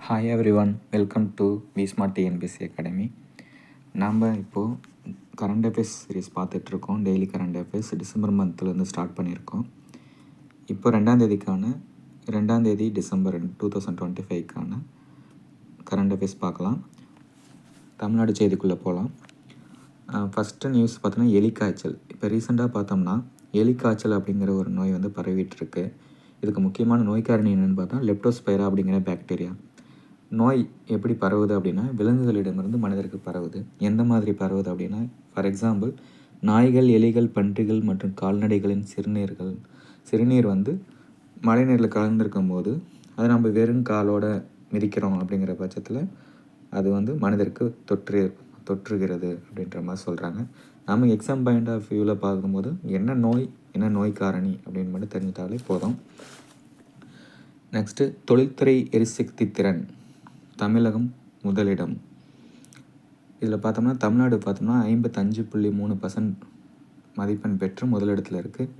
Hi everyone, welcome to V Smart TNPSC academy. நாம் இப்போது current affairs series பார்த்துட்ருக்கோம். Daily current affairs December மந்த்லேருந்து start பண்ணியிருக்கோம். இப்போ 2 டிசம்பர் 2025க்கான கரண்ட் அஃபேர்ஸ் பார்க்கலாம். தமிழ்நாடு செய்திக்குள்ளே போகலாம். ஃபஸ்ட்டு நியூஸ் பார்த்தோன்னா எலிக்காய்ச்சல். இப்போ ரீசெண்டாக பார்த்தோம்னா எலிக்காய்ச்சல் அப்படிங்கிற ஒரு நோய் வந்து பரவிட்டுருக்கு. இதுக்கு முக்கியமான நோய் காரணி என்னென்னு பார்த்தா லெப்டோஸ்பைரா அப்படிங்கிற பாக்டீரியா. நோய் எப்படி பரவுது அப்படின்னா விலங்குகளிடமிருந்து மனிதருக்கு பரவுது. எந்த மாதிரி பரவுது அப்படின்னா, ஃபார் எக்ஸாம்பிள் நாய்கள், எலிகள், பன்றிகள் மற்றும் கால்நடைகளின் சிறுநீர் வந்து மழைநீரில் கலந்துருக்கும் போது அதை நம்ம வெறும் காலோட மிதிக்கிறோம் அப்படிங்கிற பட்சத்தில் அது வந்து மனிதருக்கு தொற்றுகிறது அப்படின்ற மாதிரி சொல்கிறாங்க. நம்ம எக்ஸாம் பாயிண்ட் ஆஃப் வியூவில் பார்க்கும்போது என்ன நோய் காரணி அப்படின்னு மட்டும் தெரிஞ்சிட்டாலே போதும். நெக்ஸ்ட்டு தொழில்துறை எரிசக்தி திறன் தமிழகம் முதலிடம். இதில் பார்த்தோம்னா தமிழ்நாடு பார்த்தோம்னா 55.3% மதிப்பெண் பெற்று முதலிடத்தில் இருக்குது.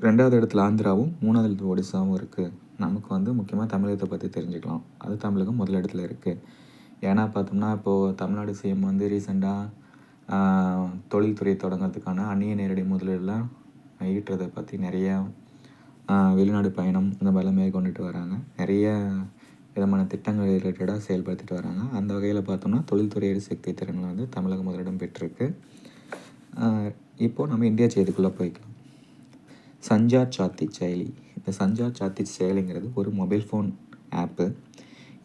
2வது இடத்துல ஆந்திராவும் 3வது இடத்துல ஒடிசாவும் இருக்குது. நமக்கு வந்து முக்கியமாக தமிழகத்தை பற்றி தெரிஞ்சுக்கலாம். அது தமிழகம் முதலிடத்தில் இருக்குது. ஏன்னா பார்த்தோம்னா இப்போது தமிழ்நாடு சிஎம் வந்து ரீசெண்டாக தொழில்துறை தொடங்கிறதுக்கான அந்நிய நேரடி முதலீடுலாம் ஈட்டுறதை பற்றி நிறையா வெளிநாடு பயணம் இந்த மாதிரிலாம் மேற்கொண்டுட்டு வராங்க. நிறைய விதமான திட்டங்கள் ரிலேட்டடாக செயல்படுத்திட்டு வராங்க. அந்த வகையில் பார்த்தோம்னா தொழில்துறை எரிசக்தி திறனில் வந்து தமிழகம் முதலிடம் பெற்றிருக்கு. இப்போது நம்ம இந்தியா செய்திக்குள்ளே போய்க்கலாம். சஞ்சார் சாத்தி செயலி. இந்த சஞ்சார் சாத்தி செயலிங்கிறது ஒரு மொபைல் ஃபோன் ஆப்பு.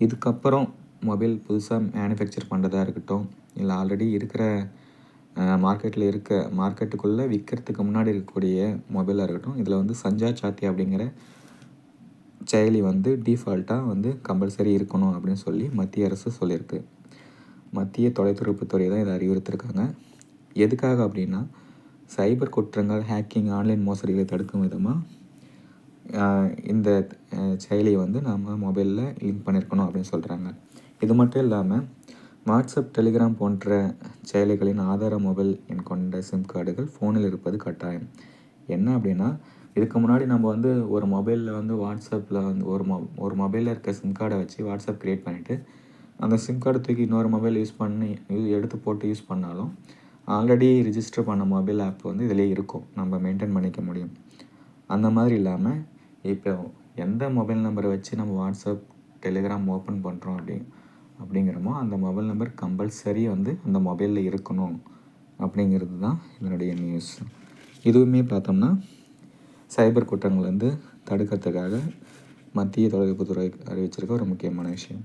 இதுக்கப்புறம் மொபைல் புதுசாக மேனுஃபேக்சர் பண்ணுறதா இருக்கட்டும், இல்லை ஆல்ரெடி இருக்கிற மார்க்கெட்டுக்குள்ளே விற்கிறதுக்கு முன்னாடி இருக்கக்கூடிய மொபைலாக இருக்கட்டும், இதில் வந்து சஞ்சார் சாத்தி அப்படிங்கிற செயலி வந்து டிஃபால்ட்டாக வந்து கம்பல்சரி இருக்கணும் அப்படின்னு சொல்லி மத்திய அரசு சொல்லியிருக்கு. மத்திய தொலைத்தொடர்புத்துறை தான் இதை அறிவுறுத்திருக்காங்க. எதுக்காக அப்படின்னா சைபர் குற்றங்கள், ஹேக்கிங், ஆன்லைன் மோசடிகளை தடுக்கும் விதமாக இந்த செயலியை வந்து நம்ம மொபைலில் லிங்க் பண்ணியிருக்கணும் அப்படின்னு சொல்கிறாங்க. இது மட்டும் இல்லாமல் வாட்ஸ்அப், டெலிகிராம் போன்ற செயலிகளின் ஆதார மொபைல் எண் கொண்ட சிம் கார்டுகள் ஃபோனில் இருப்பது கட்டாயம். என்ன அப்படின்னா இதுக்கு முன்னாடி நம்ம வந்து ஒரு மொபைலில் வந்து வாட்ஸ்அப்பில் வந்து ஒரு மொபைலில் இருக்க சிம் கார்டை வச்சு வாட்ஸ்அப் க்ரியேட் பண்ணிவிட்டு அந்த சிம் கார்டை தூக்கி இன்னொரு மொபைல் எடுத்து போட்டு யூஸ் பண்ணாலும் ஆல்ரெடி ரிஜிஸ்டர் பண்ண மொபைல் ஆப் வந்து இதிலே இருக்கும், நம்ம மெயின்டைன் பண்ணிக்க முடியும். அந்த மாதிரி இல்லாமல் இப்போ எந்த மொபைல் நம்பரை வச்சு நம்ம வாட்ஸ்அப், டெலிகிராம் ஓப்பன் பண்ணுறோம் அப்படிங்கிறோமோ அந்த மொபைல் நம்பர் கம்பல்சரி வந்து அந்த மொபைலில் இருக்கணும் அப்படிங்கிறது தான் இதனுடைய நியூஸ். இதுவுமே பார்த்தோம்னா சைபர் குற்றங்கள் வந்து தடுக்கிறதுக்காக மத்திய தொலைத்தொடர்புத்துறை அறிவிச்சிருக்க ஒரு முக்கியமான விஷயம்.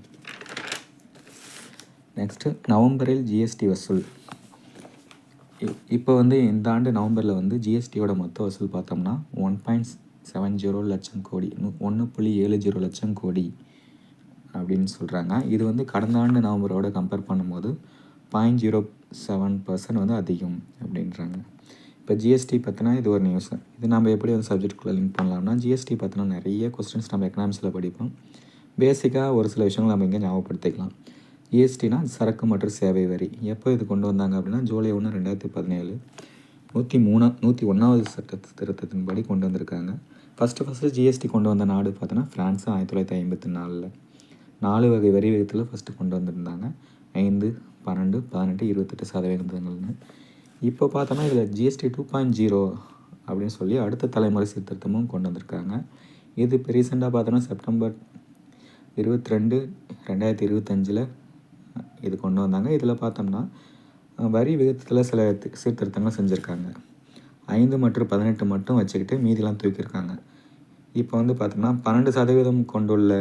நெக்ஸ்ட்டு நவம்பரில் ஜிஎஸ்டி வசூல். இப்போ வந்து இந்த ஆண்டு நவம்பரில் வந்து ஜிஎஸ்டியோட மொத்த வசூல் பார்த்தோம்னா 1.70 லட்சம் கோடி, 1.70 லட்சம் கோடி அப்படின்னு சொல்கிறாங்க. இது வந்து கடந்த ஆண்டு நவம்பரோட கம்பேர் பண்ணும்போது 0.07% வந்து அதிகம் அப்படின்றாங்க. இப்போ ஜிஎஸ்டி பற்றினா இது ஒரு நியூஸ். இது நம்ம எப்படி வந்து சப்ஜெக்டுக்குள்ளே லிங்க் பண்ணலாம்னா, ஜிஎஸ்டி பற்றினா நிறைய கொஸ்டின்ஸ் நம்ம எக்கனாமிக்ஸில் படிப்போம். பேசிக்காக ஒரு சில விஷயங்கள் நம்ம இங்கே ஞாபகப்படுத்திக்கலாம். ஜிஎஸ்டினா சரக்கு மற்றும் சேவை வரி. எப்போ இது கொண்டு வந்தாங்க அப்படின்னா ஜூலை 1, 2017 101வது சட்ட திருத்தத்தின்படி கொண்டு வந்திருக்காங்க. ஃபஸ்ட்டு ஜிஎஸ்டி கொண்டு வந்த நாடு பார்த்தோன்னா ஃப்ரான்ஸ் 1954. 4 வகை வரி விகிதத்தில் ஃபஸ்ட்டு கொண்டு வந்திருந்தாங்க. 5, 12, 18, 28% இப்போ பார்த்தோன்னா இதில் ஜிஎஸ்டி 2.0 அப்படின்னு சொல்லி அடுத்த தலைமுறை சீர்திருத்தமும் கொண்டு வந்திருக்காங்க. இது இப்போ ரீசெண்டாக பார்த்தோன்னா செப்டம்பர் 22, 2025 இது கொண்டு வந்தாங்க. இதில் பார்த்தோம்னா வரி விகிதத்தில் சில சீர்திருத்தங்கள் செஞ்சுருக்காங்க. 5 மற்றும் 18 மட்டும் வச்சுக்கிட்டு மீதிலாம் தூக்கியிருக்காங்க. இப்போ வந்து பார்த்தோம்னா 12% கொண்டுள்ள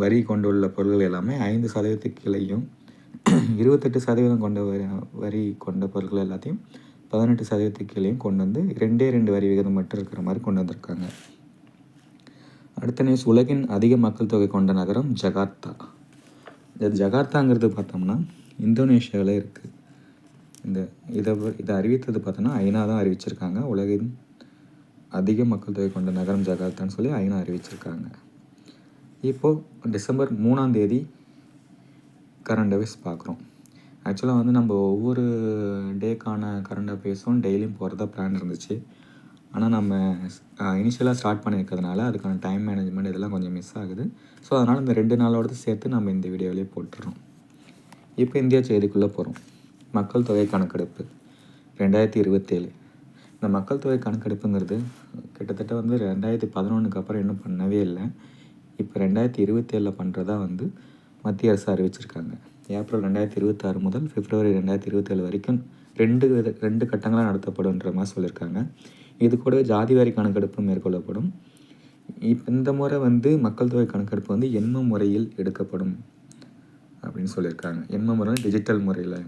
வரி கொண்டுள்ள பொருட்கள் எல்லாமே 5% கீழேயும், 28% கொண்ட வரி கொண்ட பொருட்கள் எல்லாத்தையும் 18% கீழேயும் கொண்டு வந்து 2 வரி விகிதம் மட்டும் இருக்கிற மாதிரி கொண்டு வந்திருக்காங்க. அடுத்த நியூஸ், உலகின் அதிக மக்கள் தொகை கொண்ட நகரம் ஜகார்த்தா. இந்த ஜகார்த்தாங்கிறது பார்த்தோம்னா இந்தோனேஷியாவில் இருக்குது. இதை அறிவித்தது பார்த்தோன்னா ஐநா தான் அறிவிச்சிருக்காங்க. உலகின் அதிக மக்கள் தொகை கொண்ட நகரம் ஜகார்த்தான்னு சொல்லி ஐநா அறிவிச்சிருக்காங்க. இப்போது டிசம்பர் 3 கரண்ட் அஃபேர்ஸ் பார்க்குறோம். ஆக்சுவலாக வந்து நம்ம ஒவ்வொரு டேக்கான கரண்ட் அஃபேர்ஸும் டெய்லியும் போகிறதா பிளான் இருந்துச்சு. ஆனால் நம்ம இனிஷியலாக ஸ்டார்ட் பண்ணியிருக்கிறதுனால அதுக்கான டைம் மேனேஜ்மெண்ட் இதெல்லாம் கொஞ்சம் மிஸ் ஆகுது. ஸோ அதனால் இந்த 2 நாளோடது சேர்த்து நம்ம இந்த வீடியோவிலே போட்டுடுறோம். இப்போ இந்தியா செய்திக்குள்ளே போகிறோம். மக்கள் தொகை கணக்கெடுப்பு 2027. இந்த மக்கள் தொகை கணக்கெடுப்புங்கிறது கிட்டத்தட்ட வந்து 2011க்கு அப்புறம் இன்னும் பண்ணவே இல்லை. இப்போ 2027 பண்ணுறதா வந்து மத்திய அரசு அறிவிச்சிருக்காங்க. ஏப்ரல் 2026 முதல் பிப்ரவரி 2027 வரைக்கும் 2 கட்டங்களாக நடத்தப்படுன்ற மாதிரி சொல்லியிருக்காங்க. இது கூடவே ஜாதிவாரி கணக்கெடுப்பு மேற்கொள்ளப்படும். இப்போ இந்த முறை வந்து மக்கள் தொகை கணக்கெடுப்பு வந்து எண்ம முறையில் எடுக்கப்படும் அப்படின்னு சொல்லியிருக்காங்க. எண்ம முறை டிஜிட்டல் முறையில்.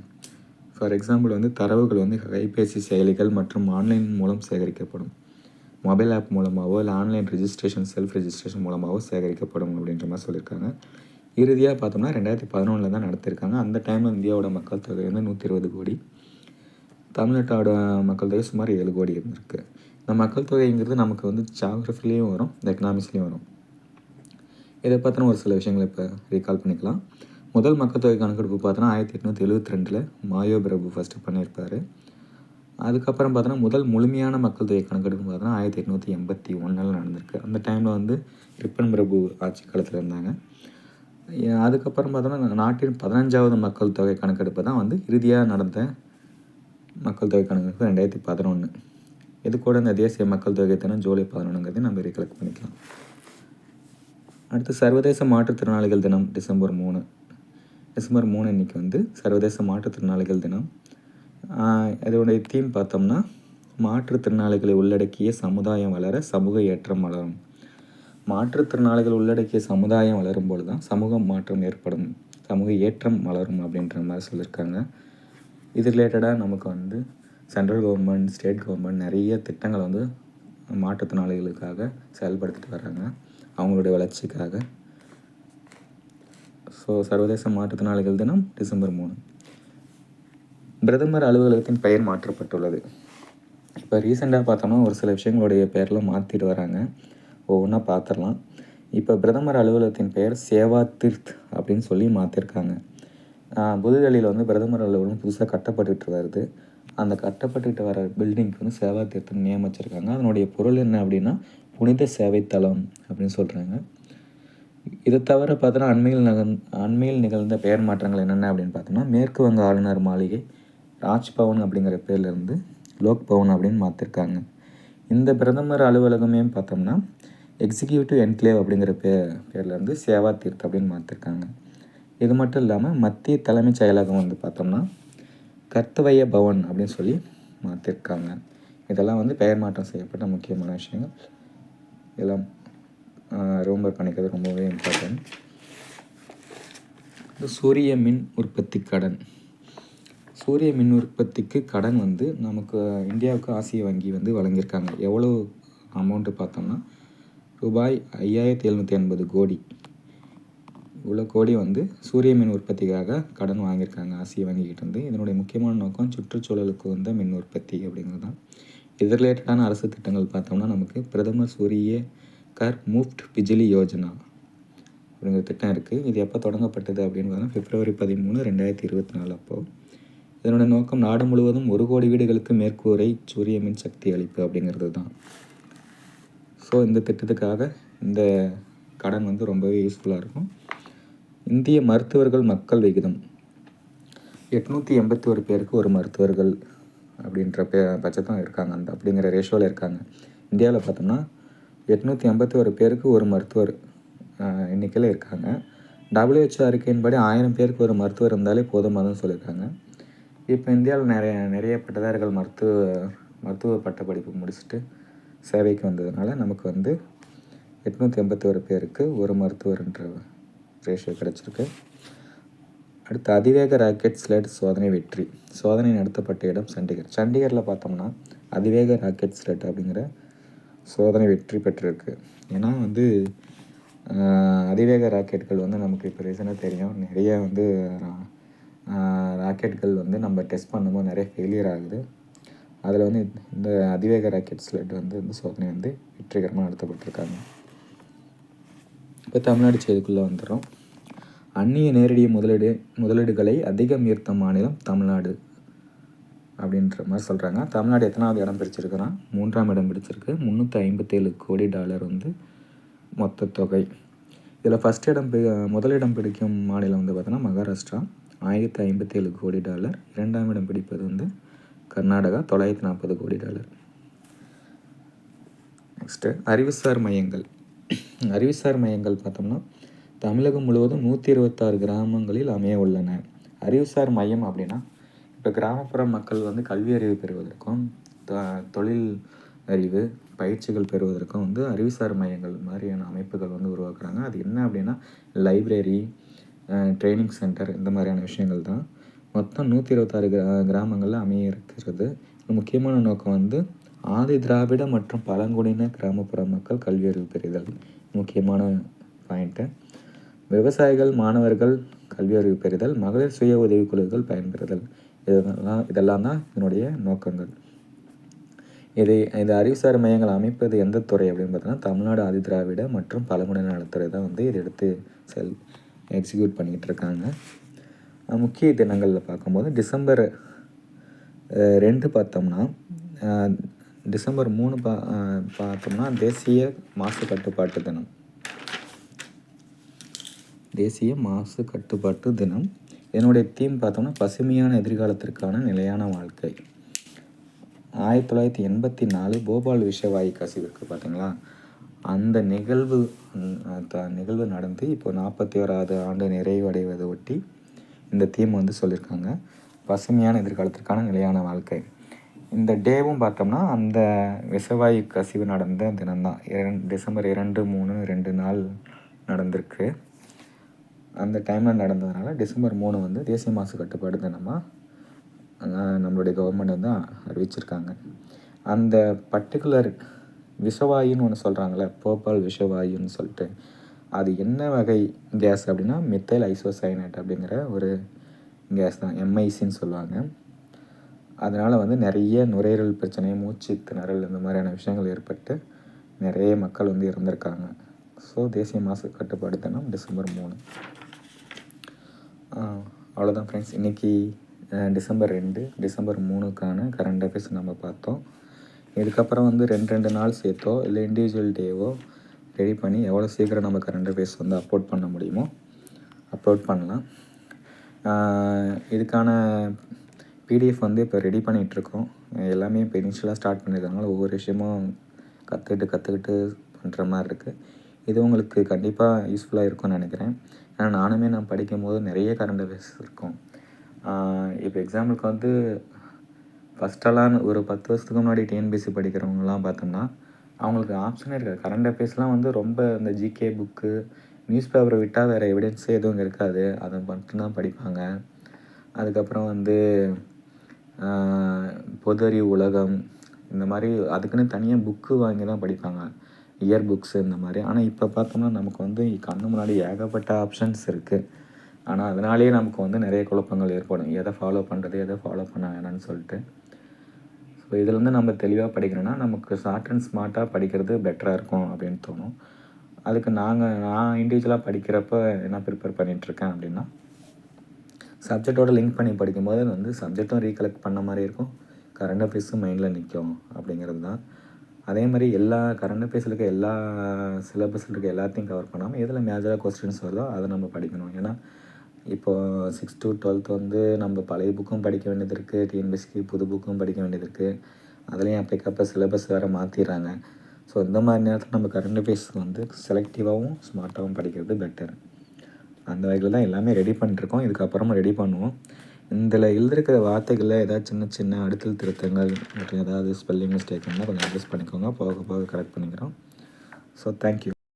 ஃபார் எக்ஸாம்பிள் வந்து தரவுகள் வந்து கைபேசி செயலிகள் மற்றும் ஆன்லைன் மூலம் சேகரிக்கப்படும். மொபைல் ஆப் மூலமாகவோ இல்லை ஆன்லைன் ரெஜிஸ்ட்ரேஷன் செல்ஃப் ரெஜிஸ்ட்ரேஷன் மூலமாகவோ சேகரிக்கப்படும் அப்படின்ற மாதிரி சொல்லியிருக்காங்க. இறுதியாக பார்த்தோம்னா 2011 தான் நடத்தியிருக்காங்க. அந்த டைமில் இந்தியாவோட மக்கள் தொகை வந்து 120 கோடி. தமிழ்நாட்டோட மக்கள் தொகை சுமார் 7 கோடி இருந்திருக்கு. இந்த மக்கள் தொகைங்கிறது நமக்கு வந்து ஜியாகிரஃபிலையும் வரும், இந்த எக்கனாமிக்ஸ்லேயும் வரும். இதை பற்றின ஒரு சில விஷயங்களை இப்போ ரீகால் பண்ணிக்கலாம். முதல் மக்கள் தொகை கணக்கெடுப்பு பார்த்தோன்னா 1872 மாயோ பிரபு ஃபஸ்ட்டு பண்ணியிருப்பார். அதுக்கப்புறம் பார்த்தோன்னா முதல் முழுமையான மக்கள் தொகை கணக்கெடுப்பு பார்த்தோன்னா 1881 நடந்திருக்கு. அந்த டைமில் வந்து ரிப்பன் பிரபு ஆட்சி காலத்தில் இருந்தாங்க. அதுக்கப்புறம் பார்த்தோன்னா நாட்டின் 15வது மக்கள் தொகை கணக்கெடுப்பு தான் வந்து இறுதியாக நடந்த மக்கள் தொகை கணக்கெடுப்பு 2011. இது கூட இந்த தேசிய மக்கள் தொகை தினம் ஜூலை 11ங்கிறது நம்ம ரீகலெக்ட் பண்ணிக்கலாம். அடுத்து சர்வதேச மாற்றுத்திறனாளிகள் தினம் டிசம்பர் 3 இன்றைக்கி வந்து சர்வதேச மாற்றுத்திறனாளிகள் தினம். இதோடைய தீம் பார்த்தோம்னா மாற்றுத்திறனாளிகளை உள்ளடக்கிய சமுதாயம் வளர சமூக ஏற்றம் வளரும். மாற்றுத்திறனாளிகள் உள்ளடக்கிய சமுதாயம் வளரும் பொழுது தான் சமூக மாற்றம் ஏற்படும், சமூக ஏற்றம் வளரும் அப்படின்ற மாதிரி சொல்லியிருக்காங்க. இது ரிலேட்டடாக நமக்கு வந்து சென்ட்ரல் கவர்மெண்ட், ஸ்டேட் கவர்மெண்ட் நிறைய திட்டங்களை வந்து மாற்றுத்திறனாளிகளுக்காக செயல்படுத்திட்டு வராங்க, அவங்களுடைய வளர்ச்சிக்காக. ஸோ சர்வதேச மாற்றுத்திறனாளிகள் தினம் டிசம்பர் 3. பிரதமர் அலுவலகத்தின் பெயர் மாற்றப்பட்டுள்ளது. இப்போ ரீசெண்டாக பார்த்தோம்னா ஒரு சில விஷயங்களுடைய பெயரில் மாற்றிட்டு வராங்க. ஒவ்வொன்றா பார்த்துடலாம். இப்போ பிரதமர் அலுவலகத்தின் பெயர் சேவா தீர்த் அப்படின்னு சொல்லி மாற்றிருக்காங்க. புதுடெல்லியில் வந்து பிரதமர் அலுவலகம் புதுசாக கட்டப்பட்டுட்டு வருது. அந்த கட்டப்பட்டுட்டு வர பில்டிங்க்கு வந்து சேவா தீர்த்துன்னு நியமிச்சிருக்காங்க. அதனுடைய பொருள் என்ன அப்படின்னா புனித சேவை தளம் அப்படின்னு சொல்கிறாங்க. இதை தவிர பார்த்தோன்னா அண்மையில் நிகழ்ந்த பெயர் மாற்றங்கள் என்னென்ன அப்படின்னு பார்த்தோம்னா மேற்கு வங்க ஆளுநர் மாளிகை ராஜ்பவன் அப்படிங்கிற பேர்லேருந்து லோக் பவன் அப்படின்னு மாற்றிருக்காங்க. இந்த பிரதமர் அலுவலகமே பார்த்தோம்னா எக்ஸிக்யூட்டிவ் என்க்ளேவ் அப்படிங்கிற பேர்லேருந்து சேவா தீர்த் அப்படின்னு மாற்றிருக்காங்க. இது மட்டும் இல்லாமல் மத்திய தலைமைச் செயலகம் வந்து பார்த்தோம்னா கர்த்தவய பவன் அப்படின்னு சொல்லி மாற்றிருக்காங்க. இதெல்லாம் வந்து பெயர் மாற்றம் செய்யப்பட்ட முக்கியமான விஷயங்கள். இதெல்லாம் ரிமெம்பர் பண்ணிக்கிறது ரொம்பவே இம்பார்ட்டன்ட். சூரிய மின் உற்பத்தி கடன். சூரிய மின் உற்பத்திக்கு கடன் வந்து நமக்கு இந்தியாவுக்கு ஆசிய வங்கி வந்து வழங்கியிருக்காங்க. எவ்வளோ அமௌண்ட்டு பார்த்தோம்னா ரூபாய் 5780 கோடி. இவ்வளோ கோடி வந்து சூரிய மின் உற்பத்திக்காக கடன் வாங்கியிருக்காங்க ஆசிய வங்கிக்கிட்டேருந்து. இதனுடைய முக்கியமான நோக்கம் சுற்றுச்சூழலுக்கு வந்த மின் உற்பத்தி அப்படிங்கிறது தான். இது ரிலேட்டடான அரசு திட்டங்கள் பார்த்தோம்னா நமக்கு பிரதமர் சூரிய கர் முஃப்ட் பிஜிலி யோஜனா அப்படிங்கிற திட்டம் இருக்குது. இது எப்போ தொடங்கப்பட்டது அப்படின்னு பார்த்தா பிப்ரவரி 13, 2024 அப்போது. இதனுடைய நோக்கம் நாடு முழுவதும் 1 கோடி வீடுகளுக்கு மேற்கூரை சூரிய மின் சக்தி அளிப்பு அப்படிங்கிறது தான். ஸோ இந்த திட்டத்துக்காக இந்த கடன் வந்து ரொம்பவே யூஸ்ஃபுல்லாக இருக்கும். இந்திய மருத்துவர்கள் மக்கள் விகிதம் 881 பேருக்கு ஒரு மருத்துவர்கள் அப்படின்ற பட்சத்தான் இருக்காங்க. அந்த அப்படிங்கிற ரேஷியோவில் இருக்காங்க. இந்தியாவில் பார்த்தோம்னா 881 பேருக்கு ஒரு மருத்துவர் எண்ணிக்கையில் இருக்காங்க. WHO அறிக்கையின்படி 1000 பேருக்கு ஒரு மருத்துவர் இருந்தாலே போதுமானதுன்னு சொல்லியிருக்காங்க. இப்போ இந்தியாவில் நிறைய பட்டதாரிகள் மருத்துவ பட்டப்படிப்பு முடிச்சுட்டு சேவைக்கு வந்ததுனால நமக்கு வந்து 881 பேருக்கு ஒரு மருத்துவர்ன்ற ரேஷியோ கிடச்சிருக்கு. அடுத்து அதிவேக ராக்கெட் ஸ்லெட் சோதனை வெற்றி. சோதனை நடத்தப்பட்ட இடம் சண்டிகரில் பார்த்தோம்னா அதிவேக ராக்கெட் ஸ்லெட் அப்படிங்கிற சோதனை வெற்றி பெற்றிருக்கு. ஏன்னா வந்து அதிவேக ராக்கெட்கள் வந்து நமக்கு இப்போ ரீசனாக தெரியும், நிறைய வந்து ராக்கெட்கள் வந்து நம்ம டெஸ்ட் பண்ணும்போது நிறைய ஃபெயிலியர் ஆகுது. அதில் வந்து இந்த அதிவேக ராக்கெட் ஸ்லெட் வந்து இந்த சோதனை வந்து வெற்றிகரமாக நடத்தப்பட்டிருக்காங்க. இப்போ தமிழ்நாடு செய்திக்குள்ளே வந்துடுறோம். அந்நிய நேரடி முதலீடுகளை அதிகம் ஈர்த்த மாநிலம் தமிழ்நாடு அப்படின்ற மாதிரி சொல்கிறாங்க. தமிழ்நாடு எத்தனாவது இடம் பிடிச்சிருக்குன்னா 3ஆம் இடம் பிடிச்சிருக்கு. $357 கோடி வந்து மொத்த தொகை. இதில் முதலிடம் பிடிக்கும் மாநிலம் வந்து பார்த்தோன்னா மகாராஷ்டிரா, $1057 கோடி. 2ஆம் இடம் பிடிப்பது வந்து கர்நாடகா, $940 கோடி. நெக்ஸ்ட்டு அறிவுசார் மையங்கள். அறிவுசார் மையங்கள் பார்த்தோம்னா தமிழகம் முழுவதும் 126 கிராமங்களில் அமைய உள்ளன. அறிவுசார் மையம் அப்படின்னா இப்போ கிராமப்புற மக்கள் வந்து கல்வி அறிவு பெறுவதற்கும் தொழில் அறிவு பயிற்சிகள் பெறுவதற்கும் வந்து அறிவுசார் மையங்கள் மாதிரியான அமைப்புகள் வந்து உருவாக்குறாங்க. அது என்ன அப்படின்னா லைப்ரரி, ட்ரைனிங் சென்டர் இந்த மாதிரியான விஷயங்கள் தான். மொத்தம் 126 கிராமங்களில் அமைய இருக்கிறது. முக்கியமான நோக்கம் வந்து ஆதி திராவிட மற்றும் பழங்குடியின கிராமப்புற மக்கள் கல்வி அறிவு பெறுதல் முக்கியமான பாயிண்ட்டு. விவசாயிகள், மாணவர்கள் கல்வி அறிவு பெறுதல், மகளிர் சுய உதவிக்குழுக்கள் பயன்பெறுதல், இதெல்லாம் தான் இதனுடைய நோக்கங்கள். இந்த அறிவுசார் மையங்கள் அமைப்பது எந்த துறை அப்படின்னு பார்த்தோன்னா தமிழ்நாடு ஆதி திராவிட மற்றும் பழங்குடியின நலத்துறை தான் வந்து இதை எடுத்து எக்ஸிக்யூட் பண்ணிக்கிட்டு இருக்காங்க. முக்கிய தினங்களில் பார்க்கும்போது டிசம்பர் 2 பார்த்தோம்னா டிசம்பர் 3 பார்த்தோம்னா தேசிய மாசு கட்டுப்பாட்டு தினம். தேசிய மாசு கட்டுப்பாட்டு தினம். என்னுடைய தீம் பார்த்தோம்னா பசுமையான எதிர்காலத்திற்கான நிலையான வாழ்க்கை. 1984 போபால் விஷவாயு கசிவிற்கு பார்த்தீங்களா, அந்த நிகழ்வு நடந்து இப்போ 41வது ஆண்டு நிறைவடைவதை ஒட்டி இந்த தீம் வந்து சொல்லியிருக்காங்க. பசுமையான எதிர்காலத்திற்கான நிலையான வாழ்க்கை. இந்த டேவும் பார்த்தோம்னா அந்த விஷவாயு கசிவு நடந்த தினம்தான். டிசம்பர் 2, 3 2 நாள் நடந்திருக்கு. அந்த டைமில் நடந்ததுனால டிசம்பர் 3 வந்து தேசிய மாசு கட்டுப்பாடு தினமாக நம்மளுடைய கவர்மெண்ட் வந்து அறிவிச்சிருக்காங்க. அந்த பர்டிகுலர் விஷவாயுன்னு ஒன்று சொல்கிறாங்களே, போபால் விஷவாயுன்னு சொல்லிட்டு, அது என்ன வகை கேஸ் அப்படின்னா மெத்தைல் ஐசோசைனேட் அப்படிங்கிற ஒரு கேஸ் தான், MICன்னு சொல்லுவாங்க. அதனால் வந்து நிறைய நுரையீரல் பிரச்சனை, மூச்சு திணறல் இந்த மாதிரியான விஷயங்கள் ஏற்பட்டு நிறைய மக்கள் வந்து இறந்துருக்காங்க. ஸோ தேசிய மாசு கட்டுப்பாடு தினம் டிசம்பர் 3. அவ்வளோதான் ஃப்ரெண்ட்ஸ். இன்றைக்கி டிசம்பர் 2 டிசம்பர் 3க்கான கரண்ட் அஃபேர்ஸ் நம்ம பார்த்தோம். இதுக்கப்புறம் வந்து 2 நாள் சேர்த்தோ இல்லை இண்டிவிஜுவல் டேவோ ரெடி பண்ணி எவ்வளோ சீக்கிரம் நம்ம கரண்ட் அஃபேர்ஸ் வந்து அப்லோட் பண்ண முடியுமோ அப்லோட் பண்ணலாம். இதுக்கான பிடிஎஃப் வந்து இப்போ ரெடி பண்ணிகிட்ருக்கோம். எல்லாமே இப்போ இனிஷியலாக ஸ்டார்ட் பண்ணியிருக்கனால ஒவ்வொரு விஷயமும் கற்றுக்கிட்டு பண்ணுற மாதிரி இருக்குது. இது உங்களுக்கு கண்டிப்பாக யூஸ்ஃபுல்லாக இருக்கும்னு நினைக்கிறேன். ஏன்னா நான் படிக்கும்போது நிறைய கரண்ட் அஃபேர்ஸ் இருக்கும். இப்போ எக்ஸாம்பிளுக்கு வந்து ஃபஸ்ட்டெல்லாம் ஒரு 10 வருஷத்துக்கு முன்னாடி டிஎன்பிஎஸ்சி படிக்கிறவங்கலாம் பார்த்தோம்னா அவங்களுக்கு ஆப்ஷனே இருக்காது. கரண்ட் அஃபேர்ஸ்லாம் வந்து ரொம்ப இந்த ஜிகே புக்கு, நியூஸ் பேப்பரை விட்டால் வேறு எவிடன்ஸே எதுவும் இருக்காது. அதை மட்டும்தான் படிப்பாங்க. அதுக்கப்புறம் வந்து பொது அறிவு உலகம் இந்த மாதிரி அதுக்குன்னு தனியாக புக்கு வாங்கி தான் படிப்பாங்க, இயர் புக்ஸு இந்த மாதிரி. ஆனால் இப்போ பார்த்தோம்னா நமக்கு வந்து கண்ணு முன்னாடி ஏகப்பட்ட ஆப்ஷன்ஸ் இருக்குது. ஆனால் அதனாலேயே நமக்கு வந்து நிறைய குழப்பங்கள் ஏற்படும், எதை ஃபாலோ பண்ணுறது எதை ஃபாலோ பண்ண வேணான்னு சொல்லிட்டு. ஸோ இதில் நம்ம தெளிவாக படிக்கணும்னா நமக்கு ஷார்ட் அண்ட் ஸ்மார்ட்டாக படிக்கிறது பெட்டராக இருக்கும் அப்படின்னு தோணும். அதுக்கு நான் இண்டிவிஜுவலாக படிக்கிறப்ப என்ன ப்ரிப்பேர் பண்ணிகிட்ருக்கேன் அப்படின்னா, சப்ஜெக்டோட லிங்க் பண்ணி படிக்கும்போது வந்து சப்ஜெக்டும் ரீகலெக்ட் பண்ண மாதிரி இருக்கும், கரண்ட் அஃபேர்ஸும் மைண்டில் நிற்கும் அப்படிங்கிறது தான். அதே மாதிரி எல்லா கரண்ட் அஃபேர்ஸில் இருக்க எல்லா சிலபஸில் இருக்க எல்லாத்தையும் கவர் பண்ணாமல் எதில் மேஜராக கொஸ்டின்ஸ் வருதோ அதை நம்ம படிக்கணும். ஏன்னா இப்போது 6 to 12th வந்து நம்ம பழைய புக்கும் படிக்க வேண்டியது இருக்குது, டிஎன்பிஎஸ்சிக்கு புது புக்கும் படிக்க வேண்டியது இருக்குது. அதுலேயும் அப்போக்கப்போ சிலபஸ் வேறு மாற்றிடுறாங்க. ஸோ இந்த மாதிரி நேரத்தில் நம்ம கரண்ட் அஃபேர்ஸ் வந்து செலக்டிவாகவும் ஸ்மார்ட்டாகவும் படிக்கிறது பெட்டர். அந்த வகையில் தான் எல்லாமே ரெடி பண்ணிட்டுருக்கோம். இதுக்கப்புறமா ரெடி பண்ணுவோம். இதில் எழுதிருக்கிற வார்த்தைகளில் ஏதாவது சின்ன அடுத்தல் திருத்தங்கள் மற்றும் ஏதாவது ஸ்பெல்லிங் மிஸ்டேக் இருந்தால் கொஞ்சம் அட்ஜஸ்ட் பண்ணிக்கோங்க. போக கரெக்ட் பண்ணிக்கிறோம். So thank you.